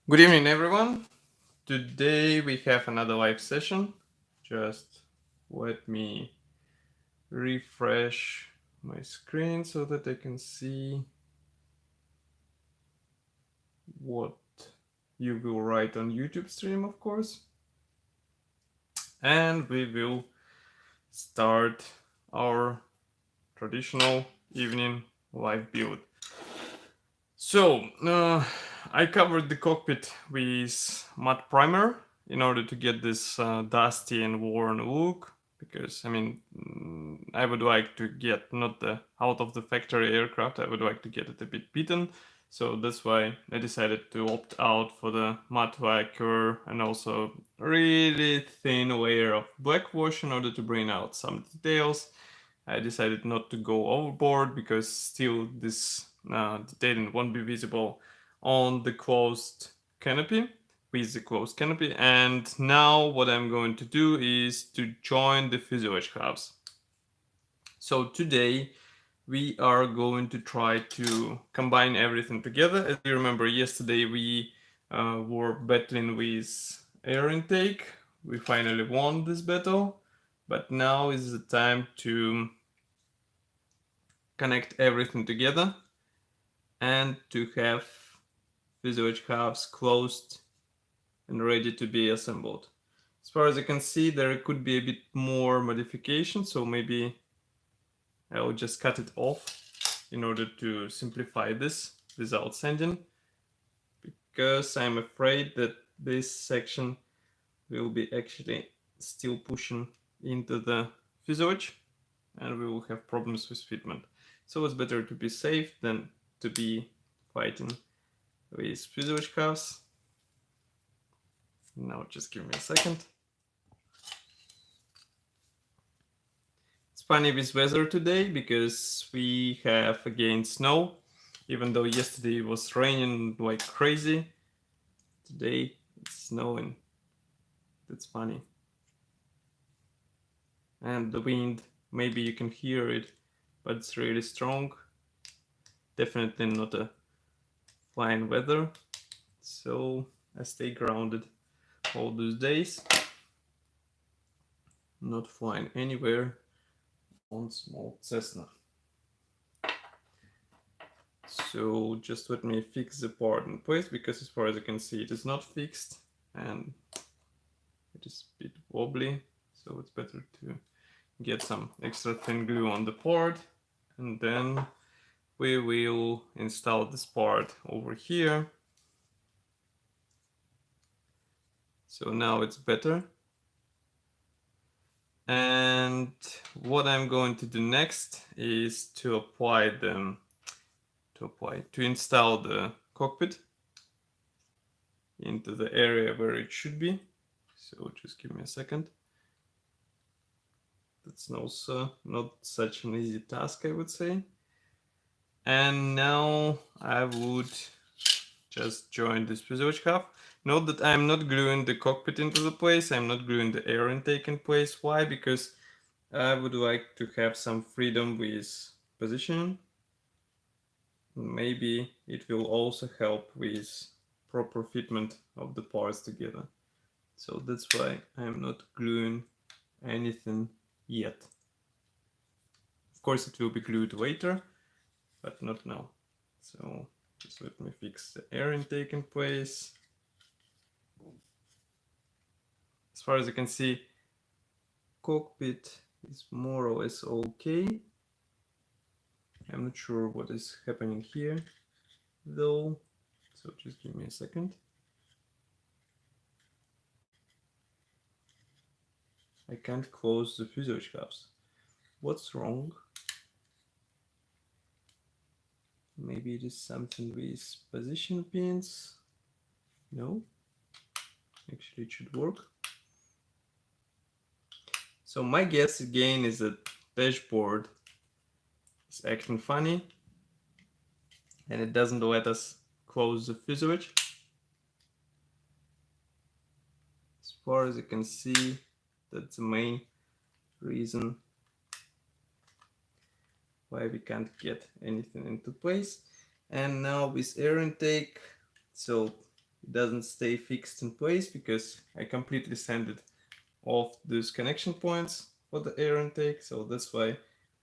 Good evening, everyone. Today we have another live session. Just let me refresh my screen so that I can see what you will write on YouTube stream, of course. And we will start our traditional evening live build. So, I covered the cockpit with matte primer in order to get this dusty and worn look, because I would like to get not the out of the factory aircraft, I would like to get it a bit beaten. So that's why I decided to opt out for the matte lacquer and also really thin layer of black wash in order to bring out some details. I decided not to go overboard because still this detailing won't be visible on the closed canopy, with the closed canopy. And now what I'm going to do is to join the fuselage halves. So today we are going to try to combine everything together. As you remember, yesterday we were battling with air intake. We finally won this battle, but now is the time to connect everything together and to have fuselage halves closed and ready to be assembled. As far as I can see, there could be a bit more modification, so maybe I'll just cut it off in order to simplify this without sanding, because I'm afraid that this section will be actually still pushing into the fuselage and we will have problems with fitment. So it's better to be safe than to be fighting with fuselage halves. Now just give me a second. It's funny with weather today because we have again snow. Even though yesterday it was raining like crazy, today it's snowing. That's funny. And the wind, maybe you can hear it, but it's really strong. Definitely not a fine weather, so I stay grounded all those days, not flying anywhere on small Cessna. So just let me fix the part in place, because as far as I can see it is not fixed and it is a bit wobbly, so it's better to get some extra thin glue on the part, and then we will install this part over here. So now it's better. And what I'm going to do next is to install the cockpit into the area where it should be. So just give me a second. That's also not such an easy task, I would say. And now I would just join this fuselage half. Note that I'm not gluing the cockpit into the place. I'm not gluing the air intake in place. Why? Because I would like to have some freedom with positioning. Maybe it will also help with proper fitment of the parts together. So that's why I'm not gluing anything yet. Of course it will be glued later, but not now. So just let me fix the air intake in place. As far as I can see, cockpit is more or less okay. I'm not sure what is happening here though, so just give me a second. I can't close the fuselage halves. What's wrong? Maybe it is something with position pins. No, actually it should work. So my guess again is that dashboard is acting funny and it doesn't let us close the fuselage. As far as I can see, that's the main reason why we can't get anything into place. And now with air intake, so it doesn't stay fixed in place because I completely sanded off those connection points for the air intake, so that's why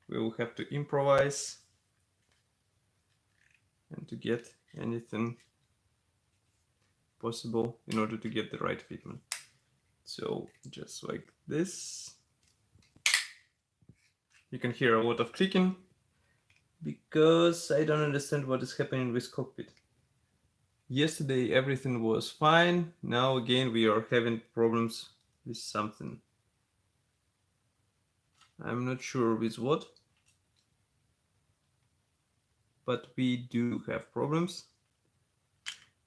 we will have to improvise and to get anything possible in order to get the right fitment. So just like this. You can hear a lot of clicking because I don't understand what is happening with cockpit. Yesterday everything was fine, now again we are having problems with something. I'm not sure with what, but we do have problems.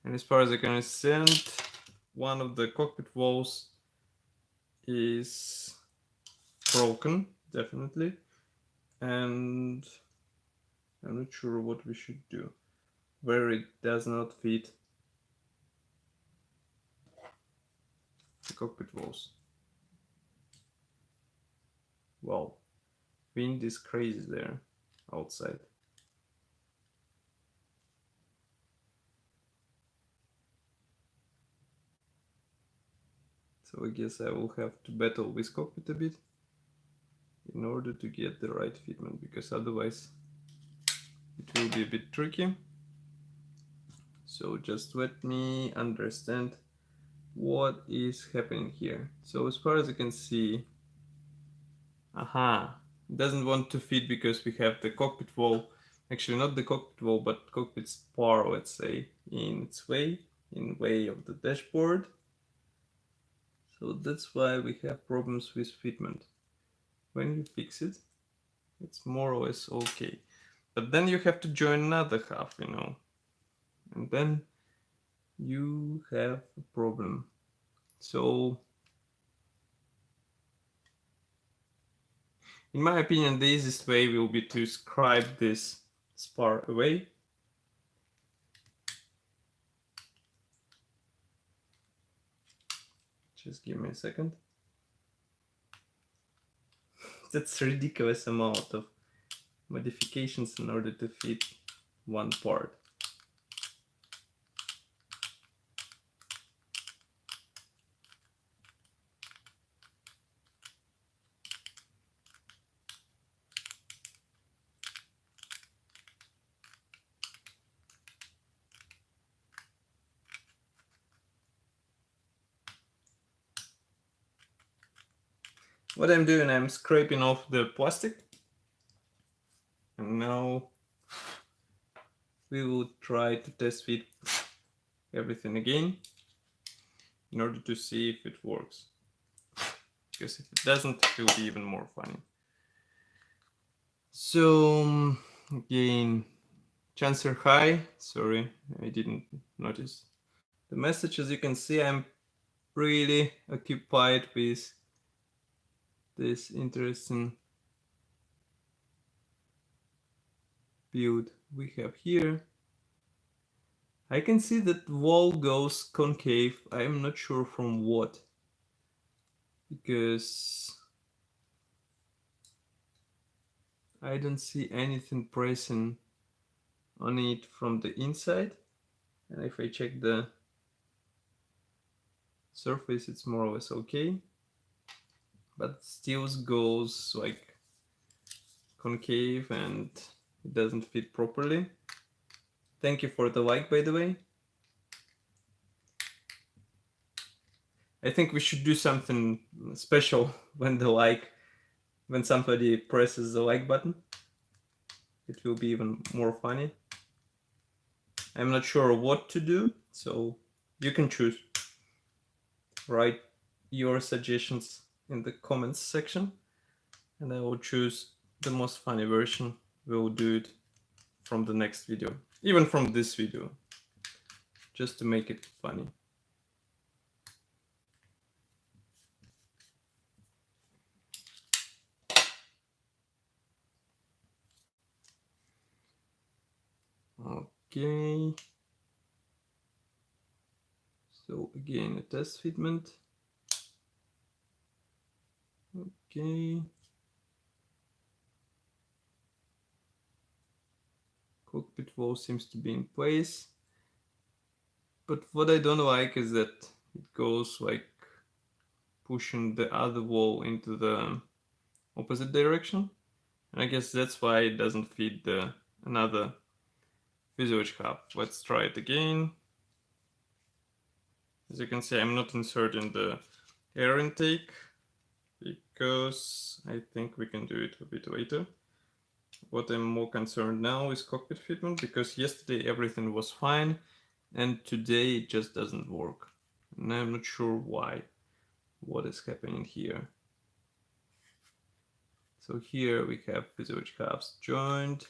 And as far as I can understand, one of the cockpit walls is broken, definitely. And I'm not sure what we should do, where it does not fit the cockpit walls. Wow, wind is crazy there outside. So I guess I will have to battle with cockpit a bit in order to get the right fitment, because otherwise it will be a bit tricky. So just let me understand what is happening here. So as far as I can see, it doesn't want to fit because we have the cockpit wall, actually not the cockpit wall, but cockpit spar, let's say, in its way, in way of the dashboard. So that's why we have problems with fitment. When you fix it, it's more or less okay. But then you have to join another half, you know, and then you have a problem. So in my opinion, the easiest way will be to scribe this spar away. Just give me a second. That's a ridiculous amount of modifications in order to fit one part. What I'm doing, I'm scraping off the plastic. And now we will try to test fit everything again in order to see if it works. Because if it doesn't, it will be even more funny. So again, chances are high. Sorry, I didn't notice the message. As you can see, I'm really occupied with this interesting build we have here. I can see that wall goes concave. I'm not sure from what, because I don't see anything pressing on it from the inside. And if I check the surface, it's more or less okay, but still goes like concave and it doesn't fit properly. Thank you for the like, by the way. I think we should do something special when somebody presses the like button. It will be even more funny. I'm not sure what to do, so you can choose. Write your suggestions in the comments section and I will choose the most funny version. We'll do it from the next video, even from this video, just to make it funny. Okay. So again, a test fitment. Okay. Cockpit wall seems to be in place, But what I don't like is that it goes like pushing the other wall into the opposite direction. And I guess that's why it doesn't feed the another fuselage hub. Let's try it again. As you can see, I'm not inserting the air intake because I think we can do it a bit later. What I'm more concerned now is cockpit fitment, because yesterday everything was fine and today it just doesn't work. And I'm not sure why. What is happening here? So here we have fuselage halves joined.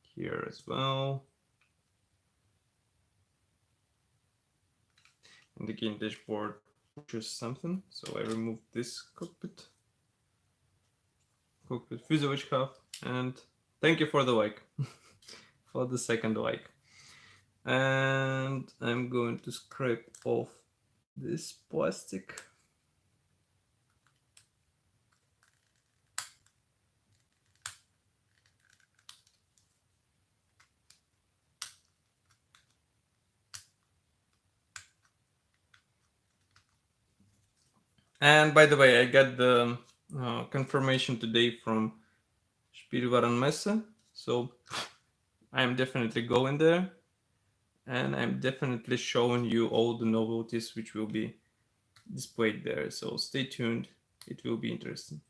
Here as well. And again, dashboard pushes something. So I remove this cockpit fuselage half, and thank you for the like, for the second like. And I'm going to scrape off this plastic. And by the way, I got the confirmation today from Spielwarenmesse, so I'm definitely going there, and I'm definitely showing you all the novelties which will be displayed there. So stay tuned; it will be interesting.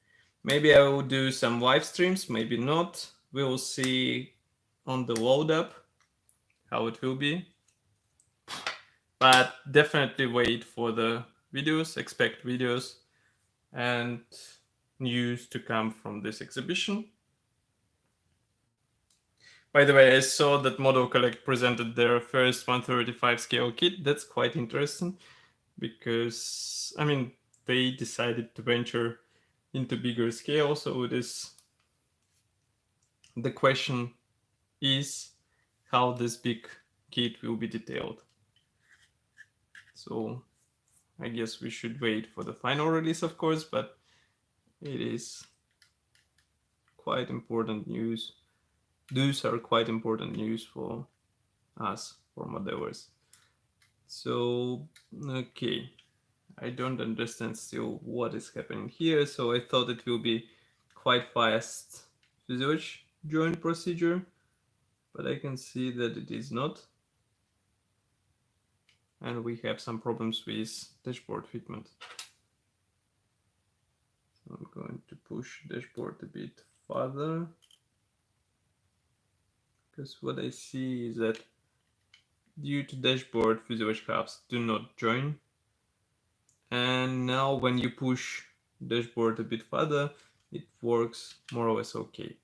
Maybe I will do some live streams, maybe not. We will see on the load up how it will be. But definitely wait for the videos, expect videos and news to come from this exhibition. By the way, I saw that Model Collect presented their first 135 scale kit. That's quite interesting because, I mean, they decided to venture into bigger scale. So it is, the question is how this big kit will be detailed. So I guess we should wait for the final release, of course, but it is quite important news. Those are quite important news for us, for modelers. So, okay, I don't understand still what is happening here, so I thought it will be quite fast fuselage join procedure, but I can see that it is not. And we have some problems with dashboard fitment. So I'm going to push dashboard a bit further, because what I see is that due to dashboard, fuselage halves do not join. And now when you push dashboard a bit further, it works more or less okay.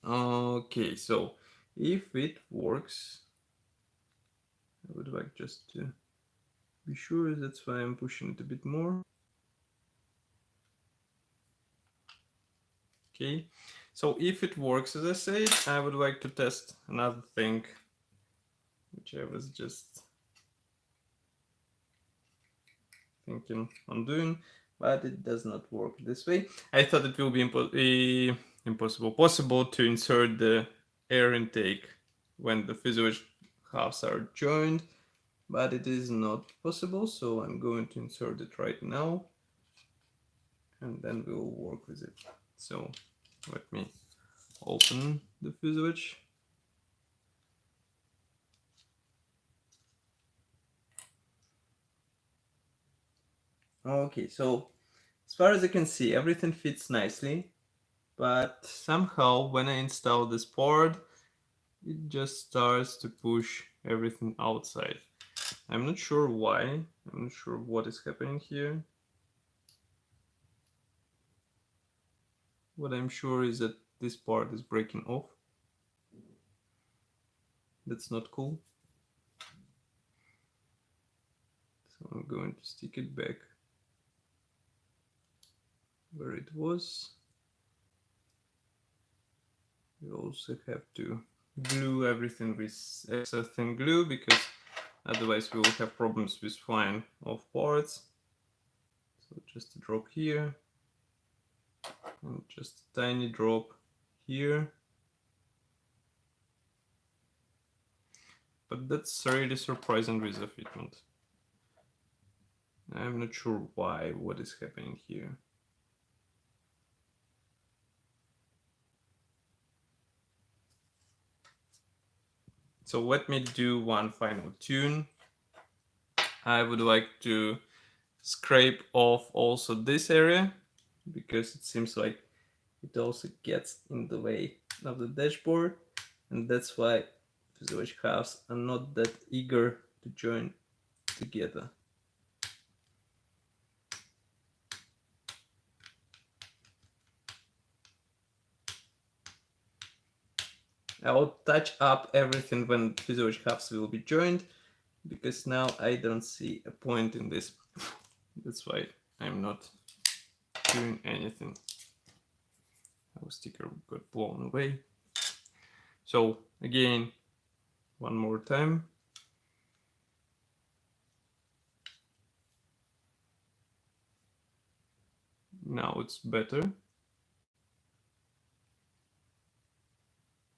Okay, so if it works, I would like just to be sure, that's why I'm pushing it a bit more. Okay, so if it works as I said, I would like to test another thing, which I was just thinking on doing, but it does not work this way. I thought it will be possible to insert the air intake when the fuselage halves are joined, but it is not possible, so I'm going to insert it right now and then we'll work with it. So let me open the fuselage. Okay, so as far as I can see, everything fits nicely, but somehow when I install this board, it just starts to push everything outside. I'm not sure why, I'm not sure what is happening here. What I'm sure is that this part is breaking off. That's not cool. So I'm going to stick it back where it was. We also have to glue everything with extra thin glue, because otherwise we will have problems with flying off parts. So just a drop here and just a tiny drop here. but that's really surprising with the fitment. I'm not sure why, what is happening here. So let me do one final tune. I would like to scrape off also this area, because it seems like it also gets in the way of the dashboard, and that's why fuselage halves are not that eager to join together. I'll touch up everything when fuselage halves will be joined, because now I don't see a point in this. That's why I'm not doing anything. Our sticker got blown away. So again, one more time. Now it's better.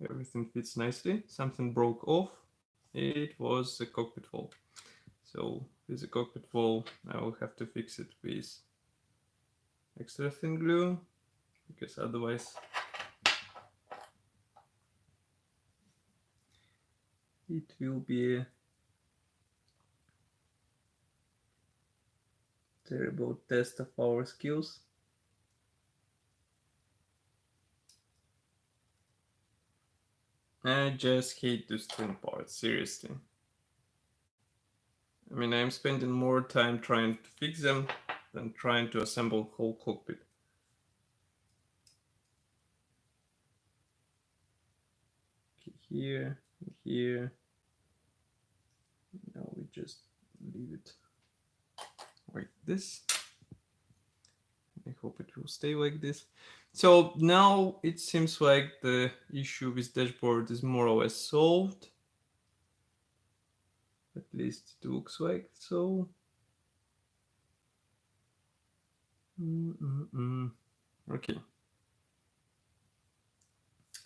Everything fits nicely. Something broke off. It was the cockpit wall. So with the cockpit wall, I will have to fix it with extra thin glue, because otherwise it will be a terrible test of our skills. I just hate those thin parts, seriously. I mean, I'm spending more time trying to fix them than trying to assemble whole cockpit. Okay, here, here. Now we just leave it like this. I hope it will stay like this. So now it seems like the issue with dashboard is more or less solved. At least it looks like so. Okay.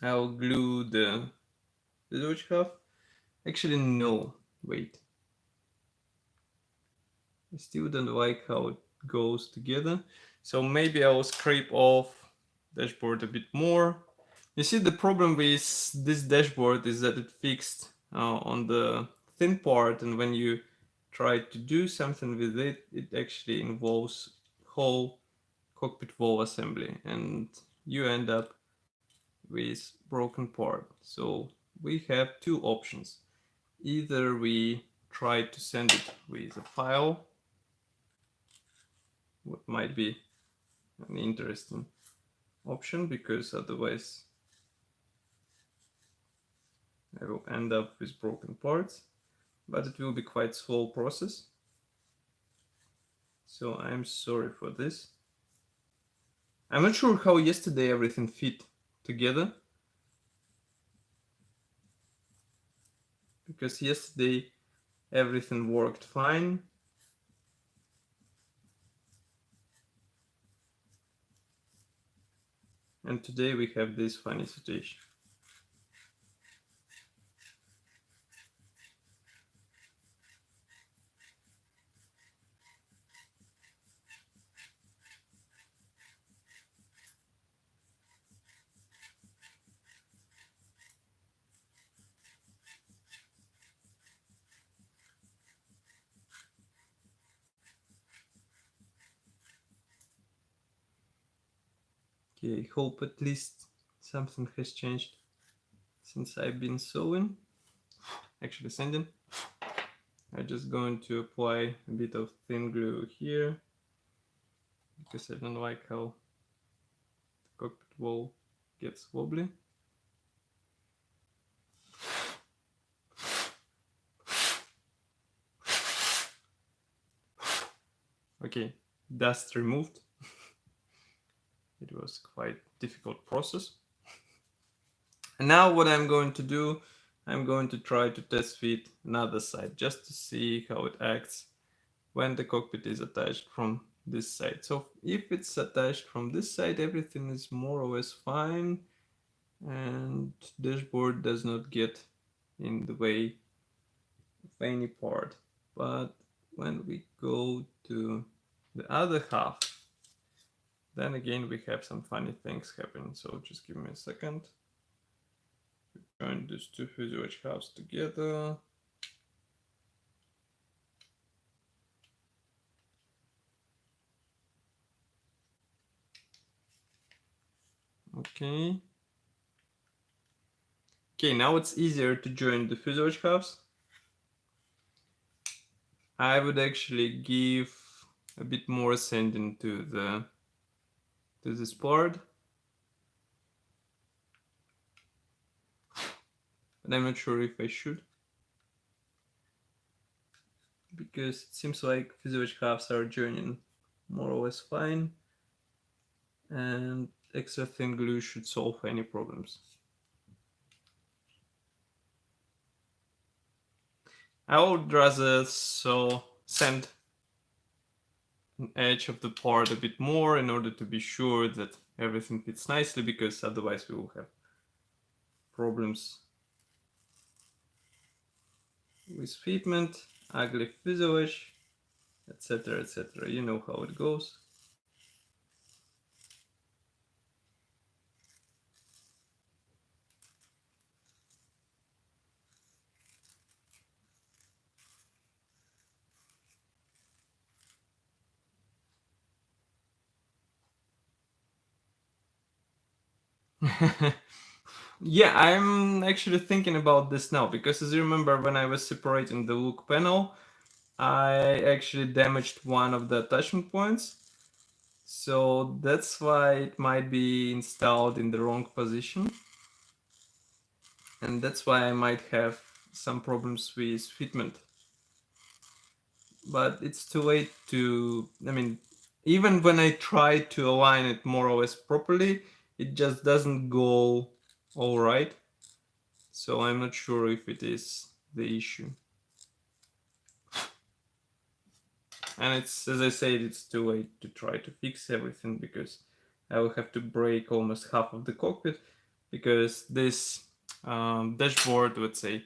I'll glue the switch half. Actually, no. Wait. I still don't like how it goes together. So maybe I'll scrape off dashboard a bit more. You see, the problem with this dashboard is that it fixed on the thin part, and when you try to do something with it, it actually involves whole cockpit wall assembly, and you end up with broken part. So we have two options. Either we try to send it with a file, what might be an interesting option, because otherwise I will end up with broken parts, but it will be quite slow process. So I'm sorry for this. I'm not sure how yesterday everything fit together, because yesterday everything worked fine. And today we have this funny situation. Okay, I hope at least something has changed since I've been sewing. Actually sanding. I'm just going to apply a bit of thin glue here, because I don't like how the cockpit wall gets wobbly. Okay, dust removed. It was quite difficult process. And now what I'm going to do, I'm going to try to test fit another side, just to see how it acts when the cockpit is attached from this side. So if it's attached from this side, everything is more or less fine, and dashboard does not get in the way of any part. But when we go to the other half, then again we have some funny things happening. So just give me a second. Join these two fuselage halves together. Okay. Okay, now it's easier to join the fuselage halves. I would actually give a bit more sanding to this part. But I'm not sure if I should. Because it seems like fuselage halves are joining more or less fine. And extra thin glue should solve any problems. I would rather sand an edge of the part a bit more in order to be sure that everything fits nicely, because otherwise we will have problems with fitment, ugly fuselage, etc, etc. You know how it goes. Yeah, I'm actually thinking about this now, because as you remember, when I was separating the look panel, I actually damaged one of the attachment points. So that's why it might be installed in the wrong position. And that's why I might have some problems with fitment. But it's too late to, I mean, even when I try to align it more or less properly, it just doesn't go all right. So I'm not sure if it is the issue. And it's, as I said, it's too late to try to fix everything, because I will have to break almost half of the cockpit, because this dashboard, let's say,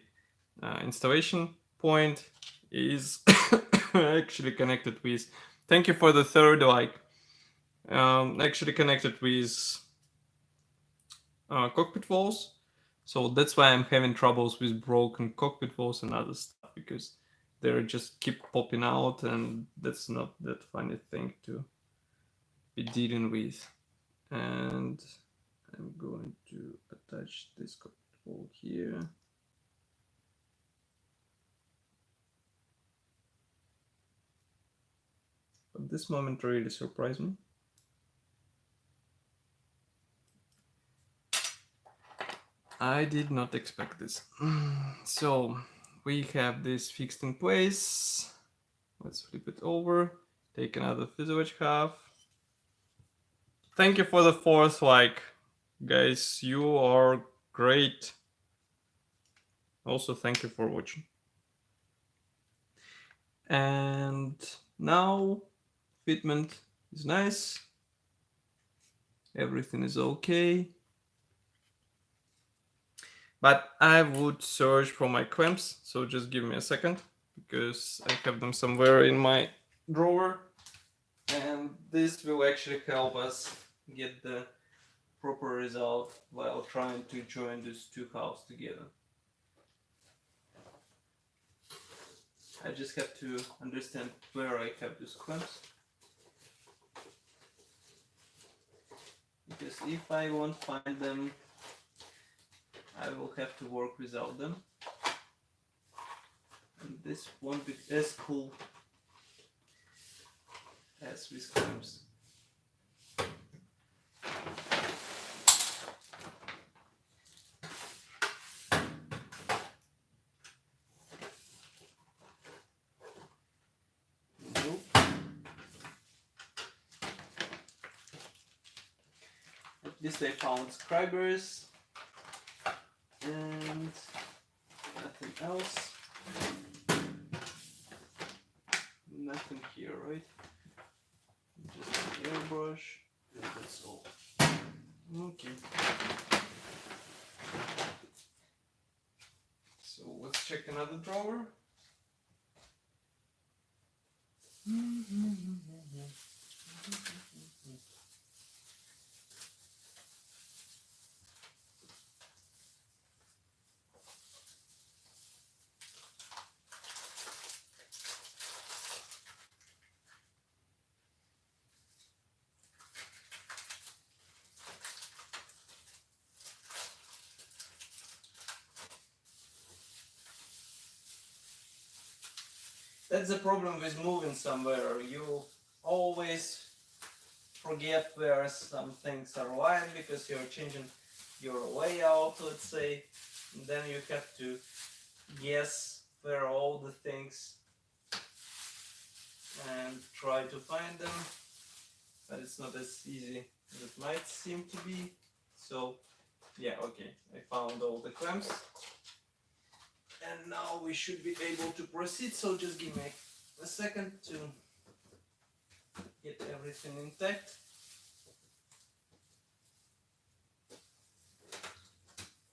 installation point is actually connected with, thank you for the third like, actually connected with cockpit walls. So that's why I'm having troubles with broken cockpit walls and other stuff, because they just keep popping out, and that's not that funny thing to be dealing with. And I'm going to attach this cockpit wall here. But this moment really surprised me. I did not expect this. So we have this fixed in place. Let's flip it over. Take another fuselage half. Thank you for the fourth like, guys. You are great. Also, thank you for watching. And now fitment is nice. Everything is okay. But I would search for my clamps, so just give me a second, because I have them somewhere in my drawer, and this will actually help us get the proper result while trying to join these two halves together. I just have to understand where I have these clamps, because if I won't find them, I will have to work without them, and this won't be as cool as with clamps. Nope. At least I found scribers and nothing else. Nothing here, right? Just an airbrush, and that's all. Okay. So let's check another drawer. That's the problem with moving somewhere. You always forget where some things are lying because you're changing your layout, let's say, and then you have to guess where all the things and try to find them, but it's not as easy as it might seem to be. So yeah, okay, I found all the clamps and now we should be able to proceed. So just give me a second to get everything intact.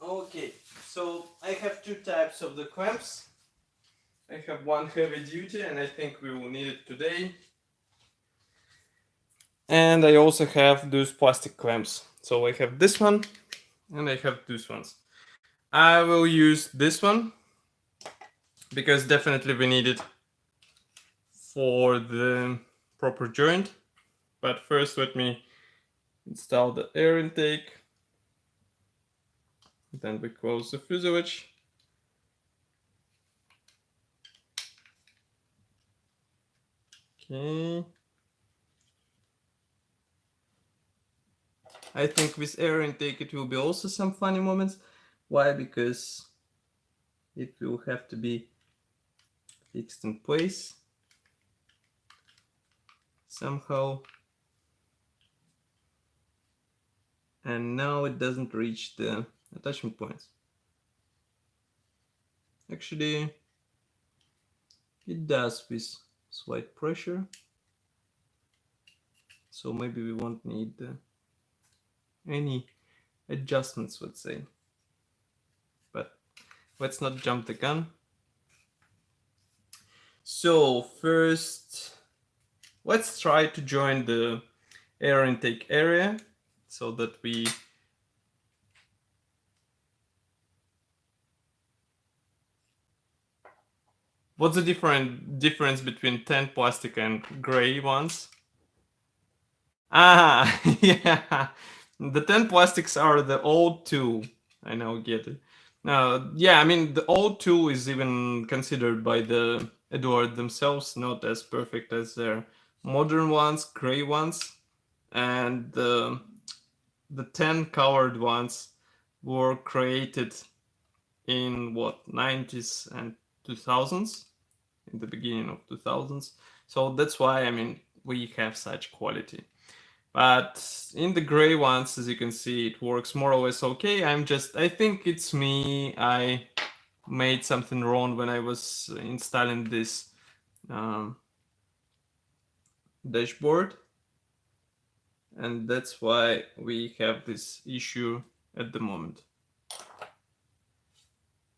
Okay, so I have two types of the clamps. I have one heavy duty and I think we will need it today. And I also have those plastic clamps. So I have this one and I have these ones. I will use this one because definitely we need it for the proper joint. But first let me install the air intake. Then we close the fuselage. Okay. I think with air intake it will be also some funny moments. Why? Because it will have to be fixed in place somehow. And now it doesn't reach the attachment points. Actually, it does with slight pressure. So maybe we won't need any adjustments, let's say. But let's not jump the gun. So first, let's try to join the air intake area so that we what's the difference between tan plastic and gray ones? Ah, yeah. The 10 plastics are the old tool. I now get it. Yeah, I mean, the old tool is even considered by the Eduard themselves not as perfect as their modern ones, gray ones. And the 10 colored ones were created in what, 90s and 2000s? In the beginning of 2000s. So that's why, I mean, we have such quality. But in the gray ones, as you can see, it works more or less okay. I think it's me. I made something wrong when I was installing this dashboard. And that's why we have this issue at the moment.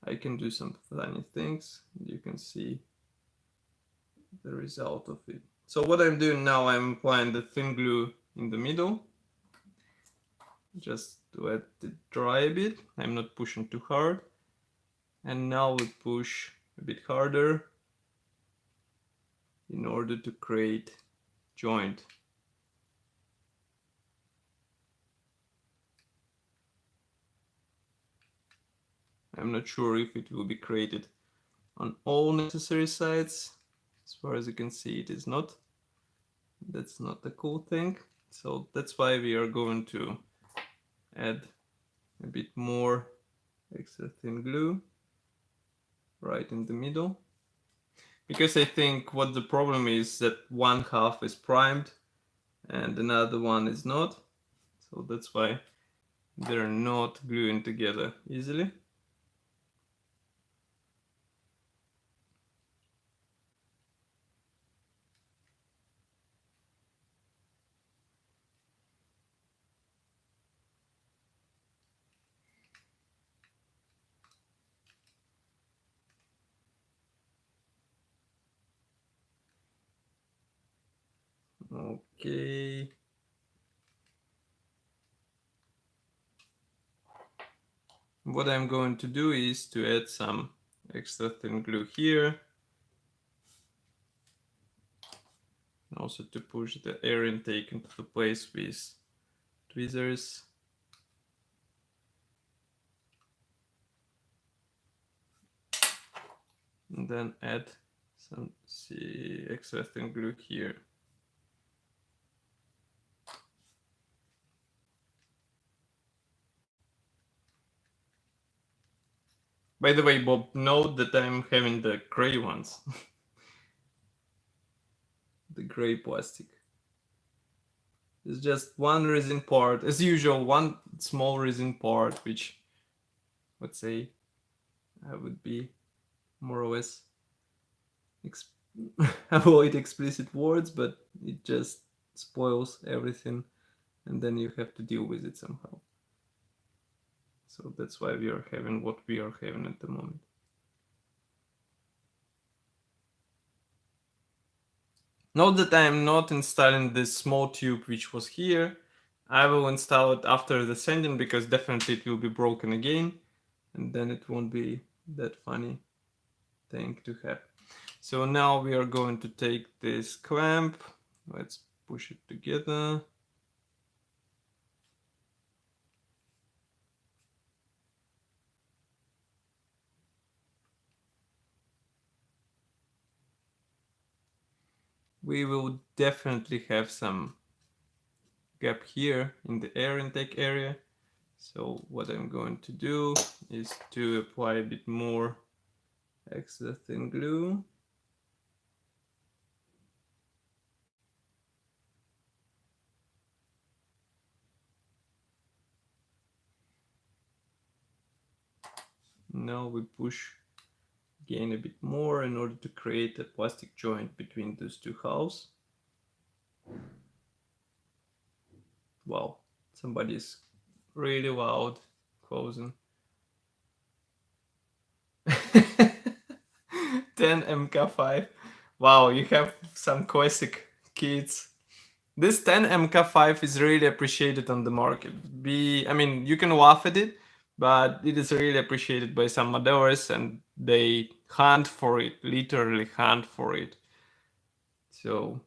I can do some funny things. You can see the result of it. So what I'm doing now, I'm applying the thin glue in the middle. Just to let it dry a bit. I'm not pushing too hard. And now we push a bit harder in order to create joint. I'm not sure if it will be created on all necessary sides. As far as you can see, it is not. That's not the cool thing. So that's why we are going to add a bit more extra thin glue right in the middle. Because I think what the problem is that one half is primed and another one is not. So that's why they're not gluing together easily. Okay. What I'm going to do is to add some extra thin glue here. And also to push the air intake into the place with tweezers. And then add some extra thin glue here. By the way, Bob, note that I'm having the gray ones. The gray plastic. It's just one resin part, as usual, one small resin part, which, let's say, would be more or less avoid explicit words, but it just spoils everything, and then you have to deal with it somehow. So that's why we are having what we are having at the moment. Note that I am not installing this small tube which was here. I will install it after the sanding because definitely it will be broken again, and then it won't be that funny thing to have. So now we are going to take this clamp. Let's push it together. We will definitely have some gap here in the air intake area. So what I'm going to do is to apply a bit more extra thin glue. Now we push again a bit more in order to create a plastic joint between those two halves. Wow, somebody's really loud closing. 10 Mk.V. Wow, you have some classic kits. This 10 Mk.V is really appreciated on the market. I mean, you can laugh at it, but it is really appreciated by some modelers and they hunt for it, literally hunt for it. So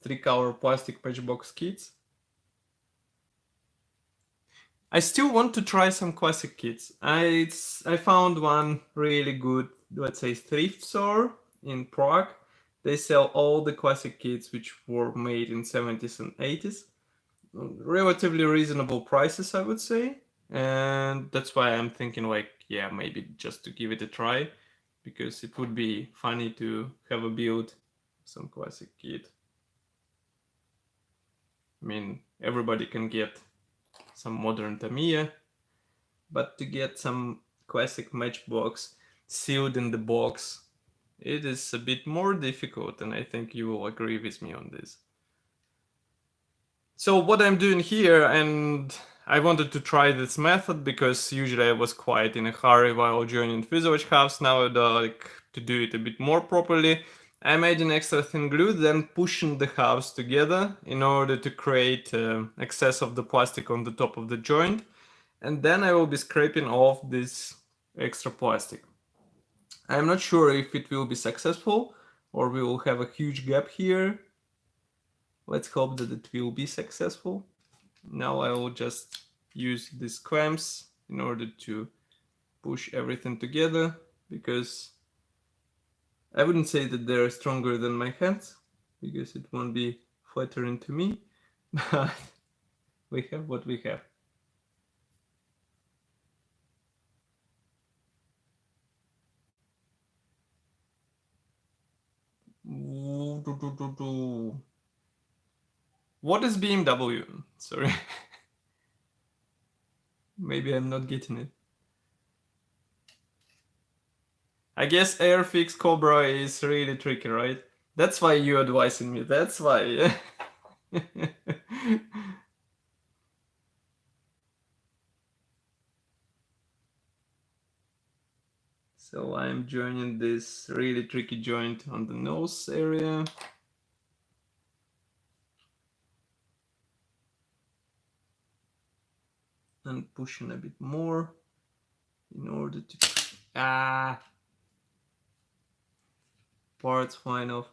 three-color plastic patchbox kits. I still want to try some classic kits. I found one really good, let's say, thrift store in Prague. They sell all the classic kits which were made in 70s and 80s. Relatively reasonable prices, I would say. And that's why I'm thinking like, yeah, maybe just to give it a try, because it would be funny to have a build some classic kit. I mean, everybody can get some modern Tamiya, but to get some classic matchbox sealed in the box, it is a bit more difficult, and I think you will agree with me on this. So what I'm doing here, and I wanted to try this method because usually I was quite in a hurry while joining fuselage halves. Now I'd like to do it a bit more properly. I'm adding extra thin glue, then pushing the halves together in order to create excess of the plastic on the top of the joint. And then I will be scraping off this extra plastic. I'm not sure if it will be successful or we will have a huge gap here. Let's hope that it will be successful. Now I will just use these clamps in order to push everything together, because I wouldn't say that they're stronger than my hands, because it won't be flattering to me, but we have what we have. What is BMW? Sorry. Maybe I'm not getting it. I guess Airfix Cobra is really tricky, right? That's why you're advising me. That's why. So I'm joining this really tricky joint on the nose area. And pushing a bit more in order to parts fine off.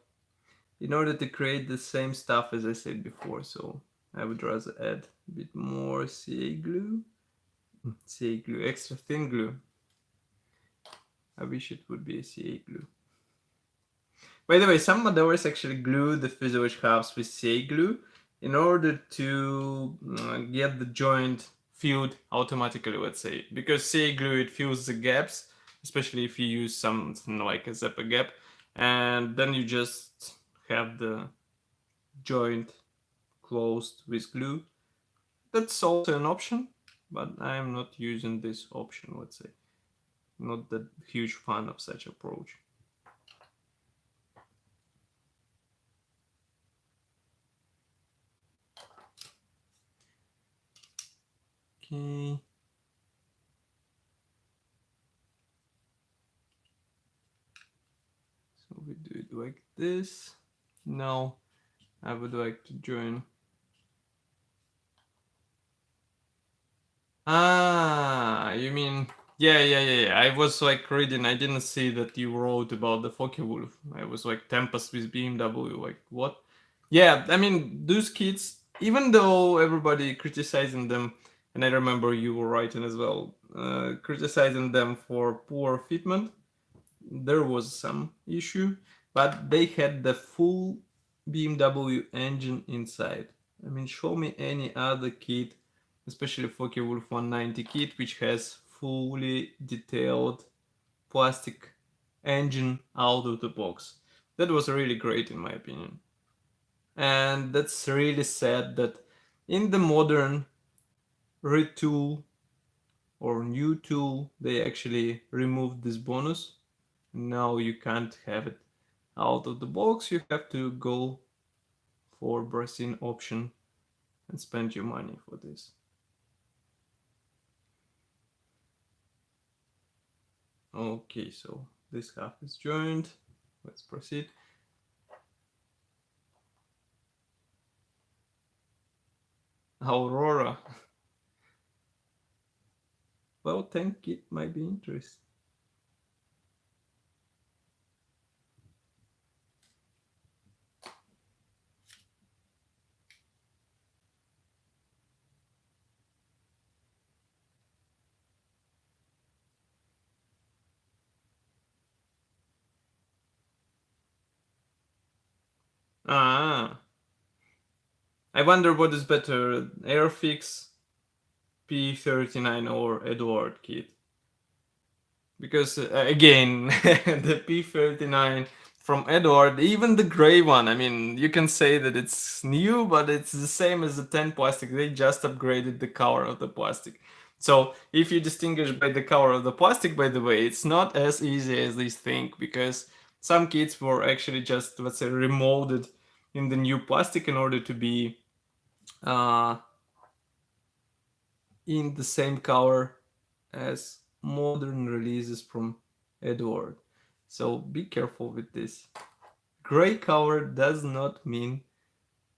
In order to create the same stuff as I said before, so I would rather add a bit more CA glue. CA glue, extra thin glue. I wish it would be a CA glue. By the way, some modders actually glue the fuselage halves with CA glue in order to get the joint filled automatically, let's say. Because CA glue, it fills the gaps, especially if you use something like a zipper gap, and then you just have the joint closed with glue. That's also an option, but I am not using this option, let's say. Not that huge fan of such approach. Okay. So we do it like this. Now I would like to join. You mean yeah. I was like reading. I didn't see that you wrote about the Focke-Wulf. I was like Tempest with BMW. Like what? Yeah, I mean those kids. Even though everybody criticizing them, and I remember you were writing as well, criticizing them for poor fitment. There was some issue, but they had the full BMW engine inside. I mean, show me any other kit, especially Focke-Wulf 190 kit, which has fully detailed plastic engine out of the box. That was really great in my opinion. And that's really sad that in the modern retool or new tool, they actually removed this bonus. Now you can't have it out of the box. You have to go for brass-in option and spend your money for this. Okay, so this half is joined. Let's proceed. Aurora. Well, tank kit might be interesting. I wonder what is better, Airfix, P39 or Eduard kit. Because again, the P39 from Eduard, even the gray one, I mean, you can say that it's new, but it's the same as the 10 plastic. They just upgraded the color of the plastic. So if you distinguish by the color of the plastic, by the way, it's not as easy as they think, because some kits were actually just, let's say, remolded in the new plastic in order to be in the same color as modern releases from Eduard. So be careful with this. Gray color does not mean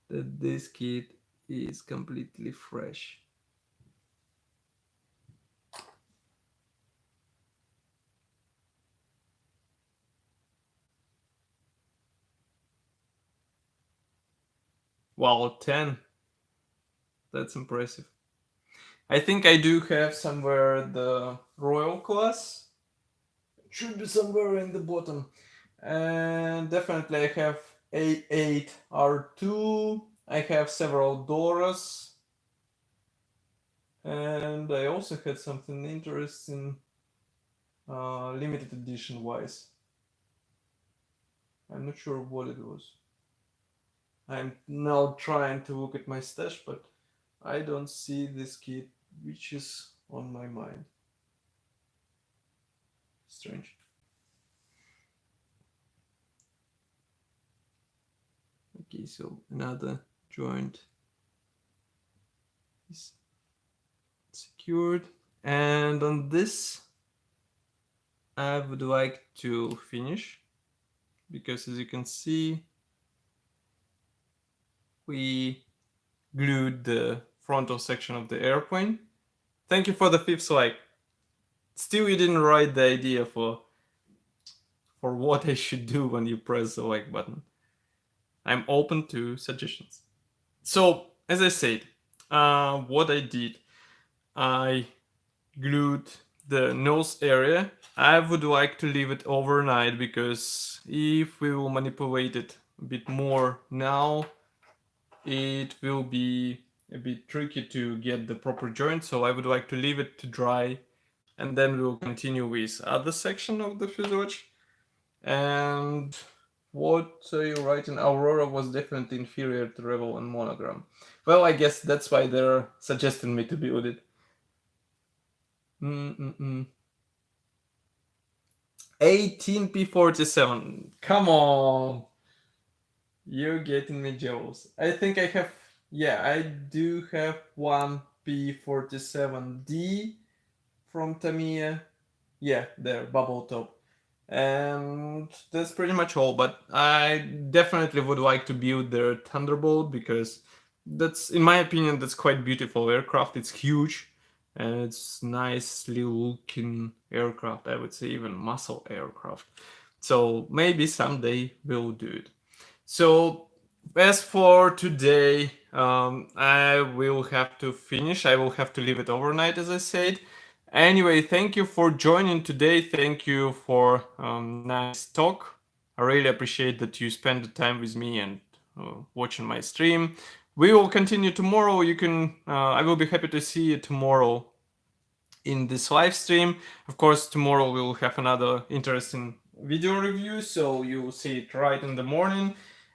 that this kit is completely fresh. Wow, 10. That's impressive. I think I do have somewhere the Royal class. It should be somewhere in the bottom. And definitely I have A8 R2. I have several Doras. And I also had something interesting limited edition wise. I'm not sure what it was. I'm now trying to look at my stash, but I don't see this kit, which is on my mind. Strange. Okay, so another joint is secured. And on this I would like to finish, because as you can see, we glued the frontal section of the airplane. Thank you for the 5th like. Still, you didn't write the idea for what I should do when you press the like button. I'm open to suggestions. So, as I said, what I did, I glued the nose area. I would like to leave it overnight, because if we will manipulate it a bit more now, it will be a bit tricky to get the proper joint. So I would like to leave it to dry, and then we will continue with other section of the fuselage. And what are you writing? Aurora was definitely inferior to Revel and Monogram. Well, I guess that's why they're suggesting me to build it. 18P47. Come on. You're getting me jealous. I think I have, yeah, I do have one P47D from Tamiya. Yeah, there, bubble top. And that's pretty much all, but I definitely would like to build their Thunderbolt, because that's, in my opinion, that's quite beautiful aircraft. It's huge, and it's nicely looking aircraft. I would say even muscle aircraft. So maybe someday we'll do it. So as for today, I will have to finish. I will have to leave it overnight, as I said. Anyway, thank you for joining today. Thank you for nice talk. I really appreciate that you spend the time with me and watching my stream. We will continue tomorrow. You can. I will be happy to see you tomorrow in this live stream. Of course, tomorrow we will have another interesting video review, so you will see it right in the morning.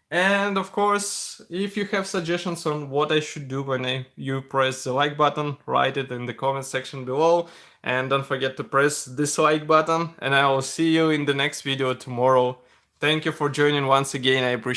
And of course, if you have suggestions on what I should do when you press the like button, write it in the comment section below. And don't forget to press this like button, and I will see you in the next video tomorrow. Thank you for joining once again. I appreciate